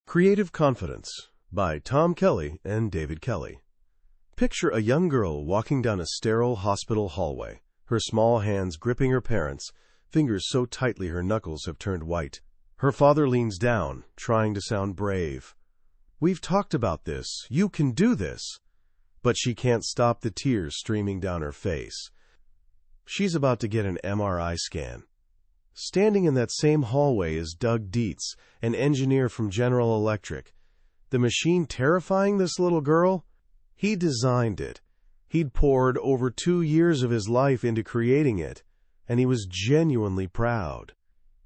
Creative Confidence by Tom Kelley and David Kelley. Picture a young girl walking down a sterile hospital hallway, her small hands gripping her parents', fingers so tightly her knuckles have turned white. Her father leans down, trying to sound brave. "We've talked about this. You can do this." But she can't stop the tears streaming down her face. She's about to get an MRI scan. Standing in that same hallway is Doug Dietz, an engineer from General Electric. The machine terrifying this little girl? He designed it. He'd poured over 2 years of his life into creating it, and he was genuinely proud.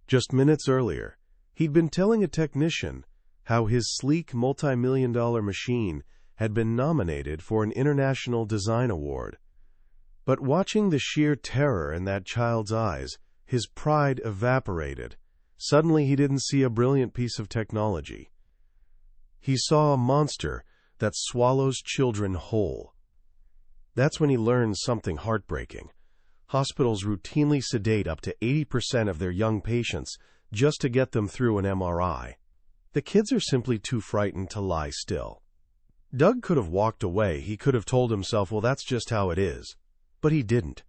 Just minutes earlier, he'd been telling a technician how his sleek multi-million-dollar machine had been nominated for an International Design Award. But watching the sheer terror in that child's eyes, his pride evaporated. Suddenly he didn't see a brilliant piece of technology. He saw a monster that swallows children whole. That's when he learned something heartbreaking. Hospitals routinely sedate up to 80% of their young patients just to get them through an MRI. The kids are simply too frightened to lie still. Doug could have walked away. He could have told himself, well, that's just how it is. But he didn't.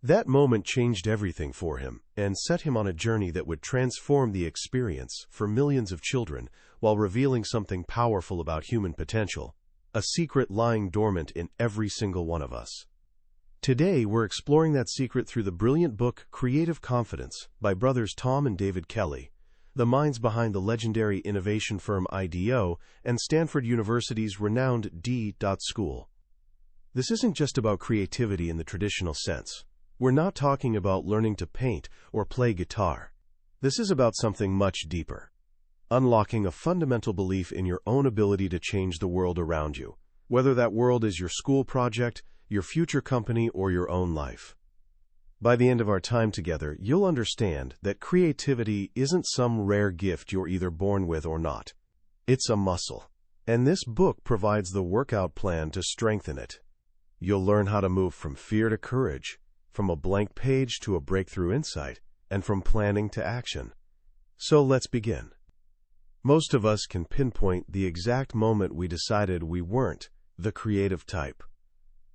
That moment changed everything for him and set him on a journey that would transform the experience for millions of children while revealing something powerful about human potential, a secret lying dormant in every single one of us. Today, we're exploring that secret through the brilliant book Creative Confidence by brothers Tom and David Kelley, the minds behind the legendary innovation firm IDEO and Stanford University's renowned d.school. This isn't just about creativity in the traditional sense. We're not talking about learning to paint or play guitar. This is about something much deeper. Unlocking a fundamental belief in your own ability to change the world around you, whether that world is your school project, your future company, or your own life. By the end of our time together, you'll understand that creativity isn't some rare gift you're either born with or not. It's a muscle, and this book provides the workout plan to strengthen it. You'll learn how to move from fear to courage, from a blank page to a breakthrough insight, and from planning to action. So let's begin. Most of us can pinpoint the exact moment we decided we weren't the creative type.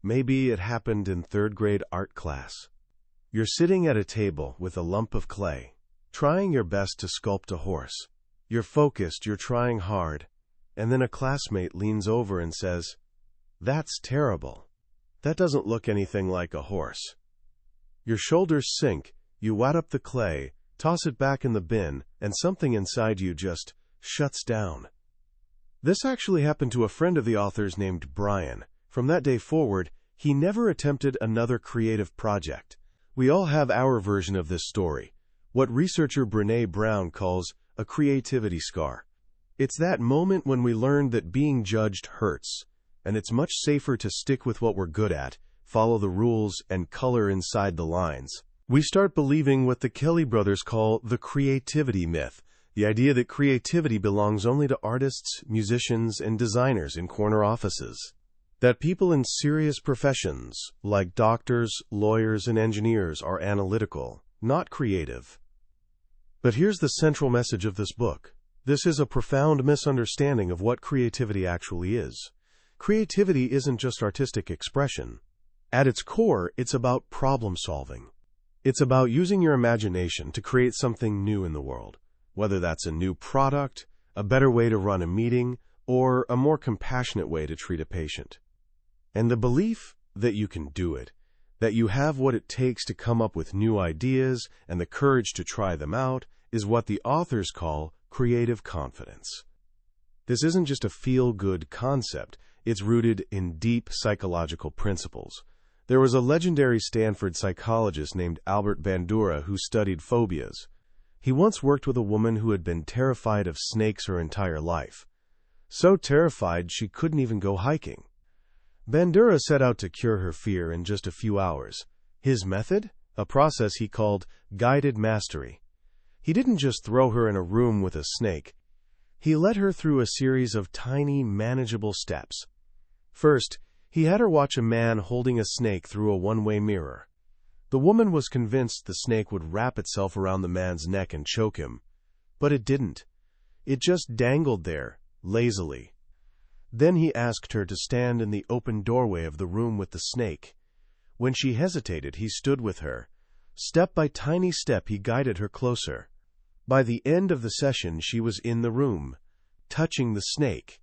Maybe it happened in third-grade art class. You're sitting at a table with a lump of clay, trying your best to sculpt a horse. You're focused, you're trying hard, and then a classmate leans over and says, "That's terrible. That doesn't look anything like a horse." Your shoulders sink, you wad up the clay, toss it back in the bin, and something inside you just shuts down. This actually happened to a friend of the author's named Brian. From that day forward, he never attempted another creative project. We all have our version of this story, what researcher Brené Brown calls a creativity scar. It's that moment when we learn that being judged hurts, and it's much safer to stick with what we're good at, follow the rules, and color inside the lines. We start believing what the Kelley brothers call the creativity myth, the idea that creativity belongs only to artists, musicians, and designers in corner offices. That people in serious professions, like doctors, lawyers, and engineers, are analytical, not creative. But here's the central message of this book. This is a profound misunderstanding of what creativity actually is. Creativity isn't just artistic expression. At its core, it's about problem solving. It's about using your imagination to create something new in the world, whether that's a new product, a better way to run a meeting, or a more compassionate way to treat a patient. And the belief that you can do it, that you have what it takes to come up with new ideas and the courage to try them out, is what the authors call creative confidence. This isn't just a feel-good concept. It's rooted in deep psychological principles. There was a legendary Stanford psychologist named Albert Bandura who studied phobias. He once worked with a woman who had been terrified of snakes her entire life. So terrified she couldn't even go hiking. Bandura set out to cure her fear in just a few hours. His method? A process he called guided mastery. He didn't just throw her in a room with a snake. He led her through a series of tiny, manageable steps. First, he had her watch a man holding a snake through a one-way mirror. The woman was convinced the snake would wrap itself around the man's neck and choke him. But it didn't. It just dangled there, lazily. Then he asked her to stand in the open doorway of the room with the snake. When she hesitated, he stood with her. Step by tiny step, he guided her closer. By the end of the session, she was in the room, touching the snake.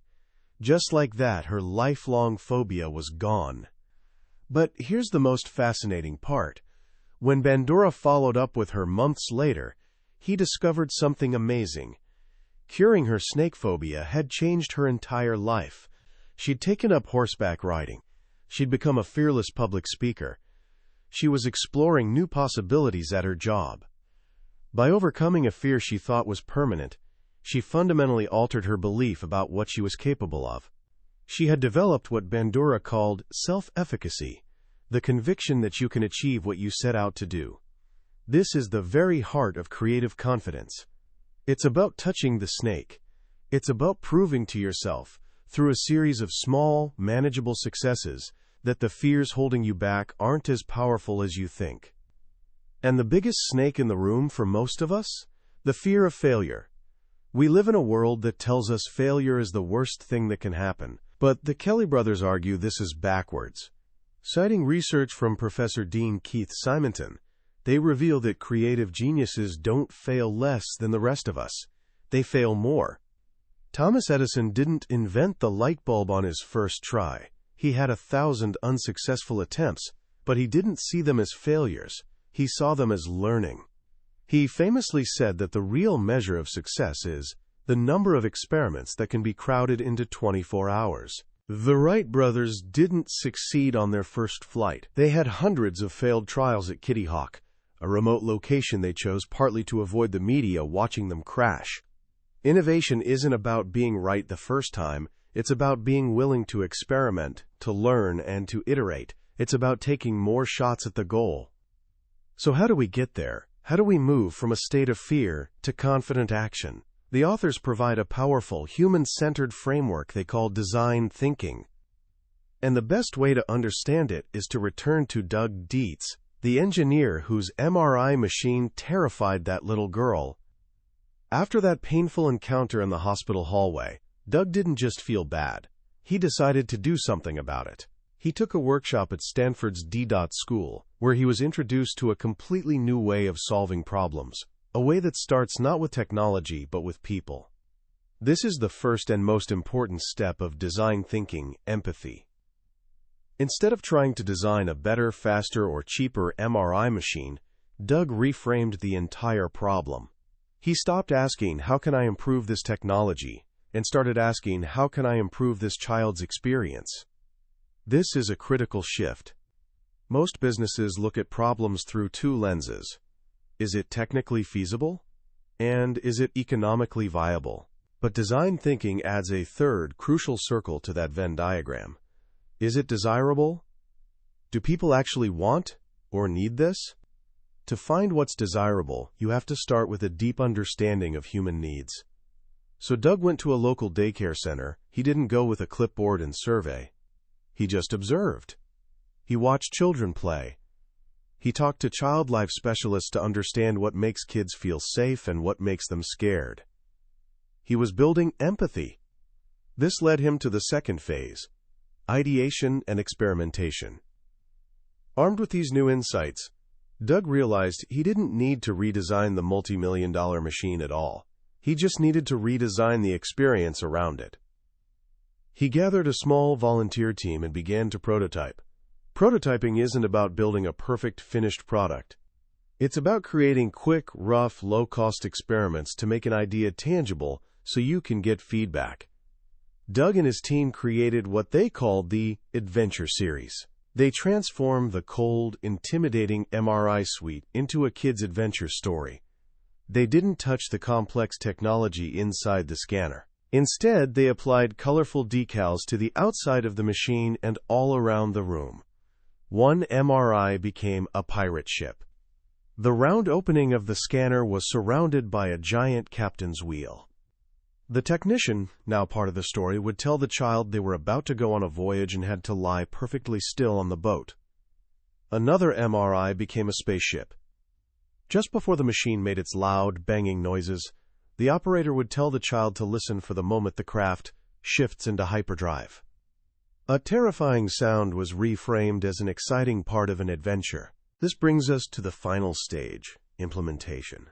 Just like that, her lifelong phobia was gone. But here's the most fascinating part. When Bandura followed up with her months later, he discovered something amazing. Curing her snake phobia had changed her entire life. She'd taken up horseback riding. She'd become a fearless public speaker. She was exploring new possibilities at her job. By overcoming a fear she thought was permanent, she fundamentally altered her belief about what she was capable of. She had developed what Bandura called self-efficacy, the conviction that you can achieve what you set out to do. This is the very heart of creative confidence. It's about touching the snake. It's about proving to yourself, through a series of small, manageable successes, that the fears holding you back aren't as powerful as you think. And the biggest snake in the room for most of us? The fear of failure. We live in a world that tells us failure is the worst thing that can happen, but the Kelley brothers argue this is backwards. Citing research from Professor Dean Keith Simonton, they reveal that creative geniuses don't fail less than the rest of us. They fail more. Thomas Edison didn't invent the light bulb on his first try. He had 1,000 unsuccessful attempts, but he didn't see them as failures. He saw them as learning. He famously said that the real measure of success is the number of experiments that can be crowded into 24 hours. The Wright brothers didn't succeed on their first flight. They had hundreds of failed trials at Kitty Hawk, a remote location they chose partly to avoid the media watching them crash. Innovation isn't about being right the first time. It's about being willing to experiment, to learn, and to iterate. It's about taking more shots at the goal. So how do we get there? How do we move from a state of fear to confident action? The authors provide a powerful, human-centered framework they call design thinking. And the best way to understand it is to return to Doug Dietz, the engineer whose MRI machine terrified that little girl. After that painful encounter in the hospital hallway, Doug didn't just feel bad. He decided to do something about it. He took a workshop at Stanford's d.school, where he was introduced to a completely new way of solving problems, a way that starts not with technology but with people. This is the first and most important step of design thinking, empathy. Instead of trying to design a better, faster, or cheaper MRI machine, Doug reframed the entire problem. He stopped asking, "How can I improve this technology?" and started asking, "How can I improve this child's experience?" This is a critical shift. Most businesses look at problems through two lenses. Is it technically feasible? And is it economically viable? But design thinking adds a third, crucial circle to that Venn diagram. Is it desirable? Do people actually want or need this? To find what's desirable, you have to start with a deep understanding of human needs. So Doug went to a local daycare center. He didn't go with a clipboard and survey. He just observed. He watched children play. He talked to child life specialists to understand what makes kids feel safe and what makes them scared. He was building empathy. This led him to the second phase, ideation and experimentation. Armed with these new insights, Doug realized he didn't need to redesign the multi-million-dollar machine at all. He just needed to redesign the experience around it. He gathered a small volunteer team and began to prototype. Prototyping isn't about building a perfect finished product. It's about creating quick, rough, low-cost experiments to make an idea tangible so you can get feedback. Doug and his team created what they called the Adventure Series. They transformed the cold, intimidating MRI suite into a kid's adventure story. They didn't touch the complex technology inside the scanner. Instead, they applied colorful decals to the outside of the machine and all around the room. One MRI became a pirate ship. The round opening of the scanner was surrounded by a giant captain's wheel. The technician, now part of the story, would tell the child they were about to go on a voyage and had to lie perfectly still on the boat. Another MRI became a spaceship. Just before the machine made its loud, banging noises, The operator would tell the child to listen for the moment the craft shifts into hyperdrive. A terrifying sound was reframed as an exciting part of an adventure. This brings us to the final stage, implementation.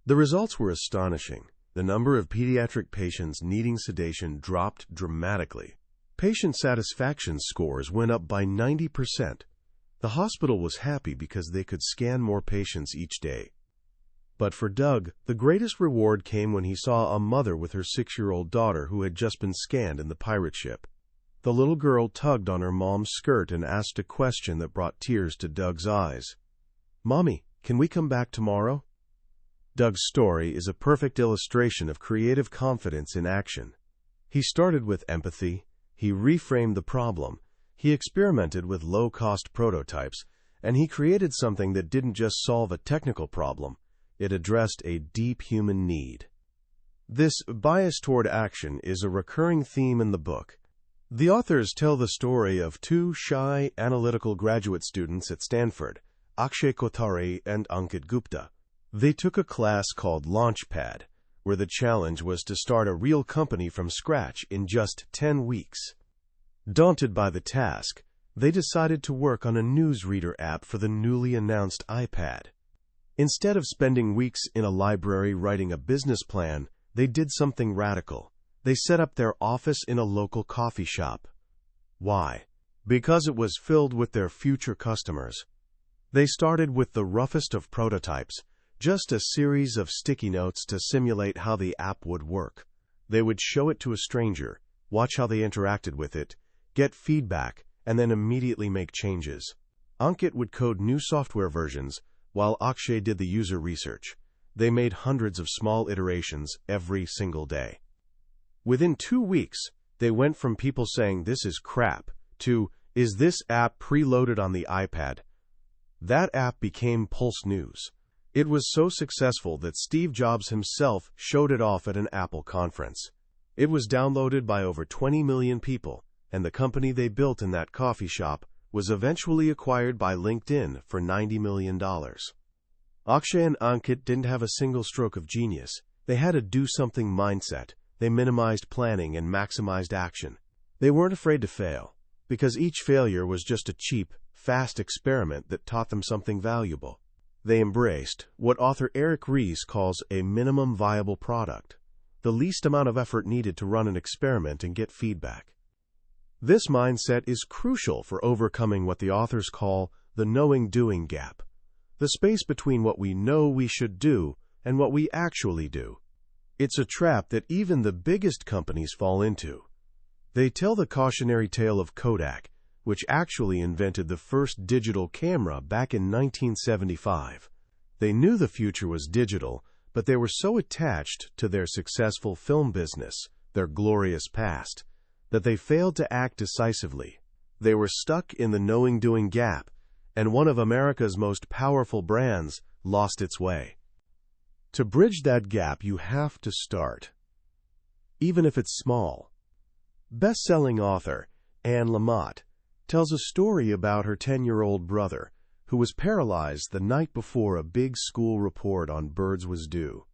The results were astonishing. The number of pediatric patients needing sedation dropped dramatically. Patient satisfaction scores went up by 90%. The hospital was happy because they could scan more patients each day. But for Doug, the greatest reward came when he saw a mother with her 6-year-old daughter who had just been scanned in the pirate ship. The little girl tugged on her mom's skirt and asked a question that brought tears to Doug's eyes. "Mommy, can we come back tomorrow?" Doug's story is a perfect illustration of creative confidence in action. He started with empathy, he reframed the problem, he experimented with low-cost prototypes, and he created something that didn't just solve a technical problem, it addressed a deep human need. This bias toward action is a recurring theme in the book. The authors tell the story of two shy, analytical graduate students at Stanford, Akshay Kothari and Ankit Gupta. They took a class called Launchpad, where the challenge was to start a real company from scratch in just 10 weeks. Daunted by the task, they decided to work on a newsreader app for the newly announced iPad. Instead of spending weeks in a library writing a business plan, they did something radical. They set up their office in a local coffee shop. Why? Because it was filled with their future customers. They started with the roughest of prototypes, just a series of sticky notes to simulate how the app would work. They would show it to a stranger, watch how they interacted with it, get feedback, and then immediately make changes. Ankit would code new software versions, while Akshay did the user research. They made hundreds of small iterations every single day. Within 2 weeks, they went from people saying this is crap to, is this app preloaded on the iPad? That app became Pulse News. It was so successful that Steve Jobs himself showed it off at an Apple conference. It was downloaded by over 20 million people, and the company they built in that coffee shop was eventually acquired by LinkedIn for $90 million. Akshay and Ankit didn't have a single stroke of genius. They had a do-something mindset. They minimized planning and maximized action. They weren't afraid to fail, because each failure was just a cheap, fast experiment that taught them something valuable. They embraced what author Eric Ries calls a minimum viable product, the least amount of effort needed to run an experiment and get feedback. This mindset is crucial for overcoming what the authors call the knowing-doing gap, the space between what we know we should do and what we actually do. It's a trap that even the biggest companies fall into. They tell the cautionary tale of Kodak, which actually invented the first digital camera back in 1975. They knew the future was digital, but they were so attached to their successful film business, their glorious past, that they failed to act decisively. They were stuck in the knowing-doing gap, and one of America's most powerful brands lost its way. To bridge that gap, you have to start, even if it's small. Best-selling author Anne Lamott tells a story about her 10-year-old brother, who was paralyzed the night before a big school report on birds was due.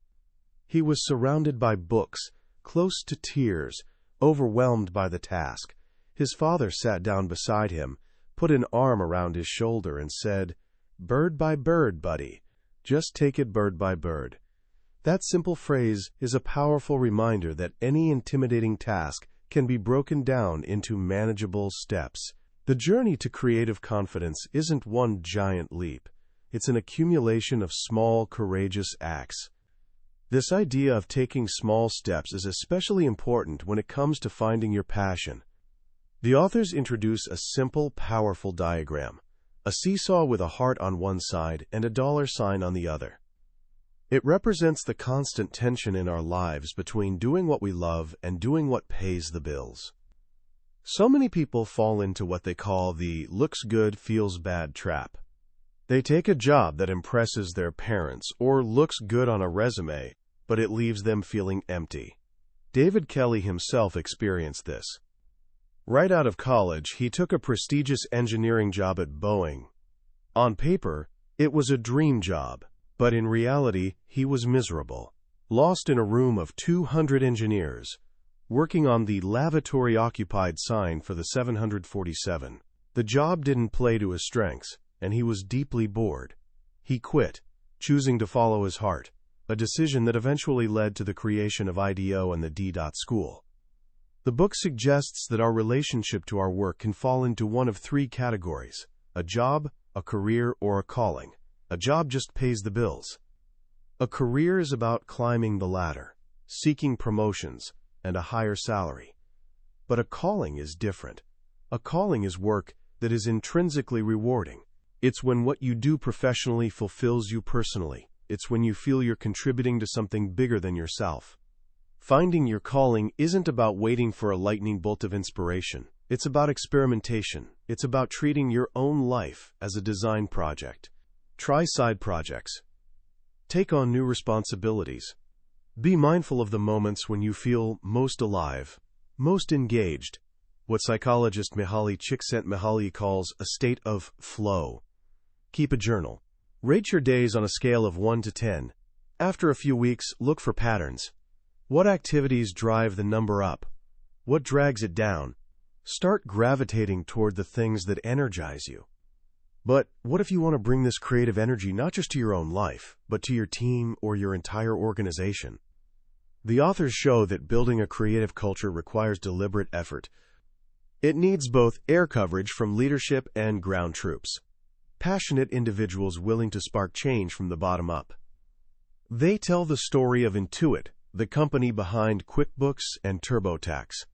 He was surrounded by books, close to tears, overwhelmed by the task. His father sat down beside him, put an arm around his shoulder, and said, "Bird by bird, buddy. Just take it bird by bird." That simple phrase is a powerful reminder that any intimidating task can be broken down into manageable steps. The journey to creative confidence isn't one giant leap. It's an accumulation of small, courageous acts. This idea of taking small steps is especially important when it comes to finding your passion. The authors introduce a simple, powerful diagram, a seesaw with a heart on one side and a dollar sign on the other. It represents the constant tension in our lives between doing what we love and doing what pays the bills. So many people fall into what they call the looks good, feels bad trap. They take a job that impresses their parents or looks good on a resume, but it leaves them feeling empty. David Kelley himself experienced this. Right out of college, he took a prestigious engineering job at Boeing. On paper, it was a dream job, but in reality, he was miserable. Lost in a room of 200 engineers, working on the lavatory-occupied sign for the 747. The job didn't play to his strengths, and he was deeply bored. He quit, choosing to follow his heart, a decision that eventually led to the creation of IDEO and the d.school. The book suggests that our relationship to our work can fall into one of three categories: a job, a career, or a calling. A job just pays the bills. A career is about climbing the ladder, seeking promotions, and a higher salary. But a calling is different. A calling is work that is intrinsically rewarding. It's when what you do professionally fulfills you personally. It's when you feel you're contributing to something bigger than yourself. Finding your calling isn't about waiting for a lightning bolt of inspiration. It's about experimentation. It's about treating your own life as a design project. Try side projects. Take on new responsibilities. Be mindful of the moments when you feel most alive, most engaged, what psychologist Mihaly Csikszentmihalyi calls a state of flow. Keep a journal. Rate your days on a scale of 1 to 10. After a few weeks, look for patterns. What activities drive the number up? What drags it down? Start gravitating toward the things that energize you. But what if you want to bring this creative energy not just to your own life, but to your team or your entire organization? The authors show that building a creative culture requires deliberate effort. It needs both air coverage from leadership and ground troops. Passionate individuals willing to spark change from the bottom up. They tell the story of Intuit, the company behind QuickBooks and TurboTax.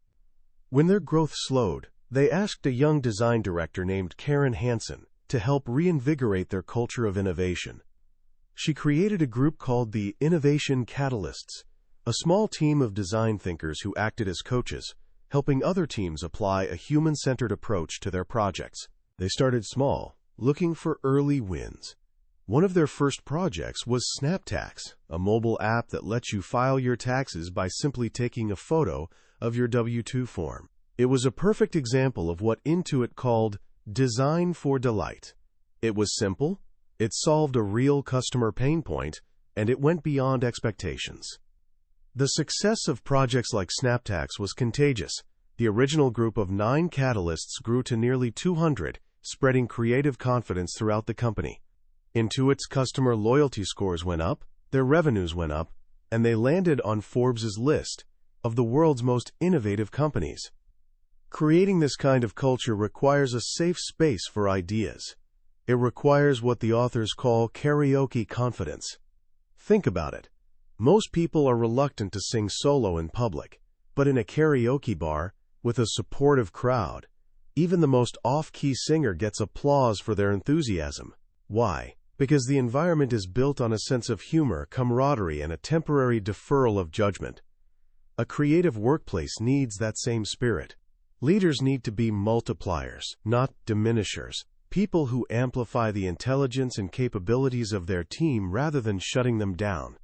When their growth slowed, they asked a young design director named Karen Hansen to help reinvigorate their culture of innovation. She created a group called the Innovation Catalysts, a small team of design thinkers who acted as coaches, helping other teams apply a human-centered approach to their projects. They started small, looking for early wins. One of their first projects was SnapTax, a mobile app that lets you file your taxes by simply taking a photo of your W-2 form. It was a perfect example of what Intuit called design for delight. It was simple, it solved a real customer pain point, and it went beyond expectations. The success of projects like SnapTax was contagious. The original group of 9 catalysts grew to nearly 200, spreading creative confidence throughout the company. Intuit's customer loyalty scores went up, their revenues went up, and they landed on Forbes' list of the world's most innovative companies. Creating this kind of culture requires a safe space for ideas. It requires what the authors call karaoke confidence. Think about it. Most people are reluctant to sing solo in public, but in a karaoke bar, with a supportive crowd, even the most off-key singer gets applause for their enthusiasm. Why? Because the environment is built on a sense of humor, camaraderie, and a temporary deferral of judgment. A creative workplace needs that same spirit. Leaders need to be multipliers, not diminishers. People who amplify the intelligence and capabilities of their team rather than shutting them down.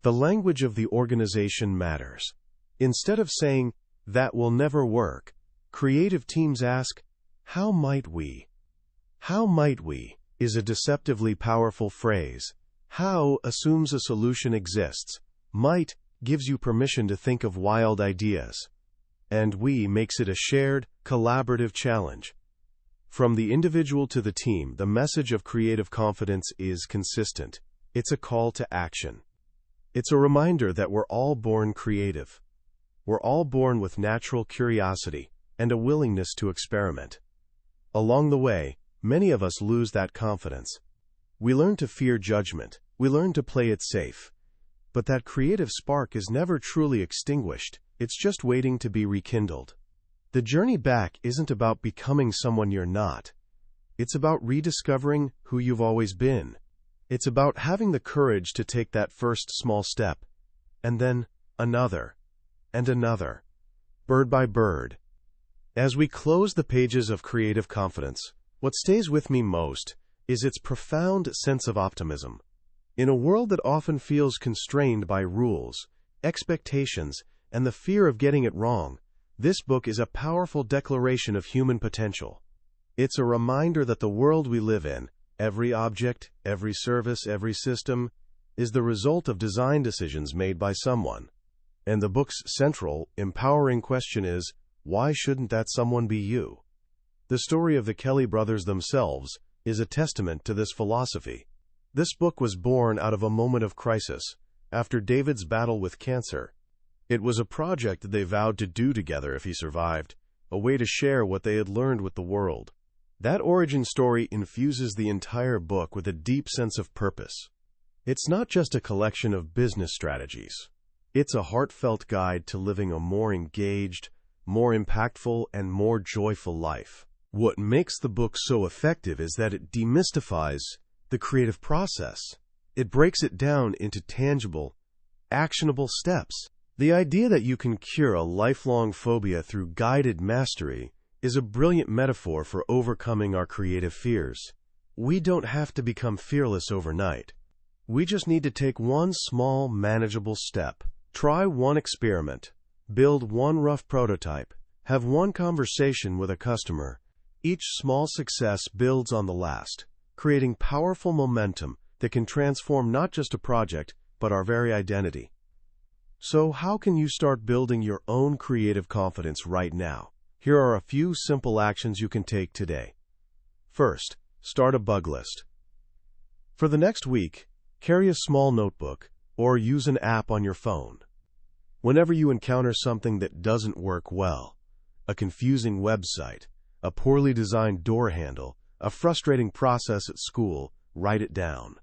The language of the organization matters. Instead of saying, "That will never work," creative teams ask, "How might we?" "How might we?" is a deceptively powerful phrase. How assumes a solution exists. Might gives you permission to think of wild ideas. And we makes it a shared, collaborative challenge. From the individual to the team, the message of creative confidence is consistent. It's a call to action. It's a reminder that we're all born creative. We're all born with natural curiosity and a willingness to experiment. Along the way, many of us lose that confidence. We learn to fear judgment. We learn to play it safe. But that creative spark is never truly extinguished. It's just waiting to be rekindled. The journey back isn't about becoming someone you're not. It's about rediscovering who you've always been. It's about having the courage to take that first small step, and then another, and another, bird by bird. As we close the pages of Creative Confidence, what stays with me most is its profound sense of optimism. In a world that often feels constrained by rules, expectations, and the fear of getting it wrong, this book is a powerful declaration of human potential. It's a reminder that the world we live in, every object, every service, every system, is the result of design decisions made by someone. And the book's central, empowering question is, why shouldn't that someone be you? The story of the Kelley brothers themselves is a testament to this philosophy. This book was born out of a moment of crisis, after David's battle with cancer. It was a project they vowed to do together if he survived, a way to share what they had learned with the world. That origin story infuses the entire book with a deep sense of purpose. It's not just a collection of business strategies. It's a heartfelt guide to living a more engaged, more impactful, and more joyful life. What makes the book so effective is that it demystifies the creative process. It breaks it down into tangible, actionable steps. The idea that you can cure a lifelong phobia through guided mastery is a brilliant metaphor for overcoming our creative fears. We don't have to become fearless overnight. We just need to take one small, manageable step. Try one experiment, build one rough prototype, have one conversation with a customer. Each small success builds on the last, creating powerful momentum that can transform not just a project, but our very identity. So how can you start building your own creative confidence right now? Here are a few simple actions you can take today. First, start a bug list. For the next week, carry a small notebook or use an app on your phone. Whenever you encounter something that doesn't work well, a confusing website, a poorly designed door handle, a frustrating process at school, write it down.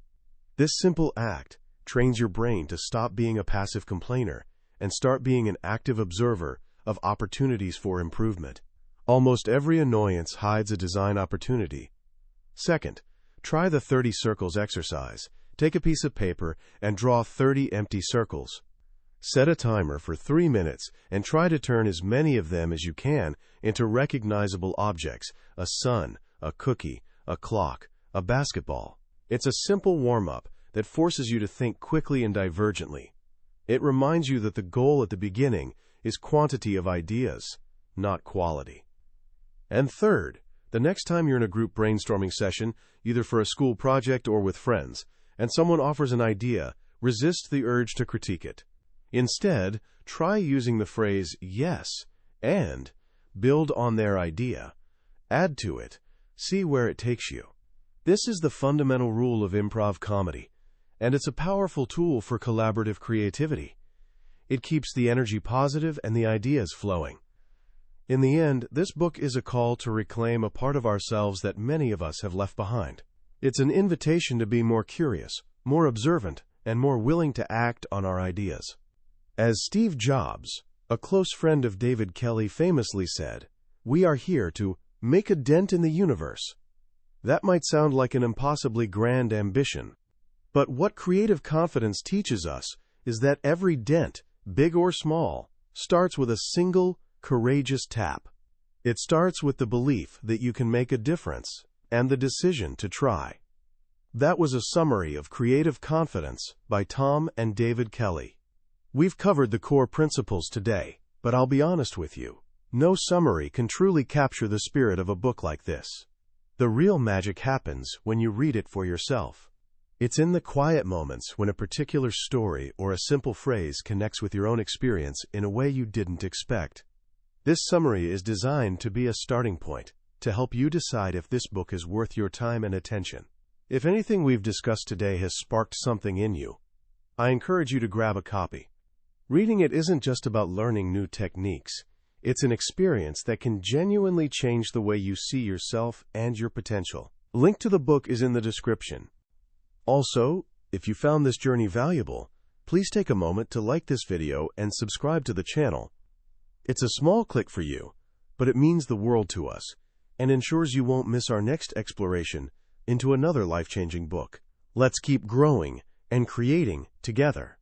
This simple act trains your brain to stop being a passive complainer and start being an active observer of opportunities for improvement. Almost every annoyance hides a design opportunity. Second, try the 30 circles exercise. Take a piece of paper and draw 30 empty circles. Set a timer for 3 minutes and try to turn as many of them as you can into recognizable objects: a sun, a cookie, a clock, a basketball. It's a simple warm-up that forces you to think quickly and divergently. It reminds you that the goal at the beginning is quantity of ideas, not quality. And third, the next time you're in a group brainstorming session, either for a school project or with friends, and someone offers an idea, resist the urge to critique it. Instead, try using the phrase yes and build on their idea. Add to it. See where it takes you. This is the fundamental rule of improv comedy, and it's a powerful tool for collaborative creativity. It keeps the energy positive and the ideas flowing. In the end, this book is a call to reclaim a part of ourselves that many of us have left behind. It's an invitation to be more curious, more observant, and more willing to act on our ideas. As Steve Jobs, a close friend of David Kelley, famously said, "We are here to make a dent in the universe." That might sound like an impossibly grand ambition, but what creative confidence teaches us is that every dent, big or small, starts with a single, courageous tap. It starts with the belief that you can make a difference and the decision to try. That was a summary of Creative Confidence by Tom and David Kelley. We've covered the core principles today, but I'll be honest with you, no summary can truly capture the spirit of a book like this. The real magic happens when you read it for yourself. It's in the quiet moments when a particular story or a simple phrase connects with your own experience in a way you didn't expect. This summary is designed to be a starting point, to help you decide if this book is worth your time and attention. If anything we've discussed today has sparked something in you, I encourage you to grab a copy. Reading it isn't just about learning new techniques. It's an experience that can genuinely change the way you see yourself and your potential. Link to the book is in the description. Also, if you found this journey valuable, please take a moment to like this video and subscribe to the channel. It's a small click for you, but it means the world to us and ensures you won't miss our next exploration into another life-changing book. Let's keep growing and creating together.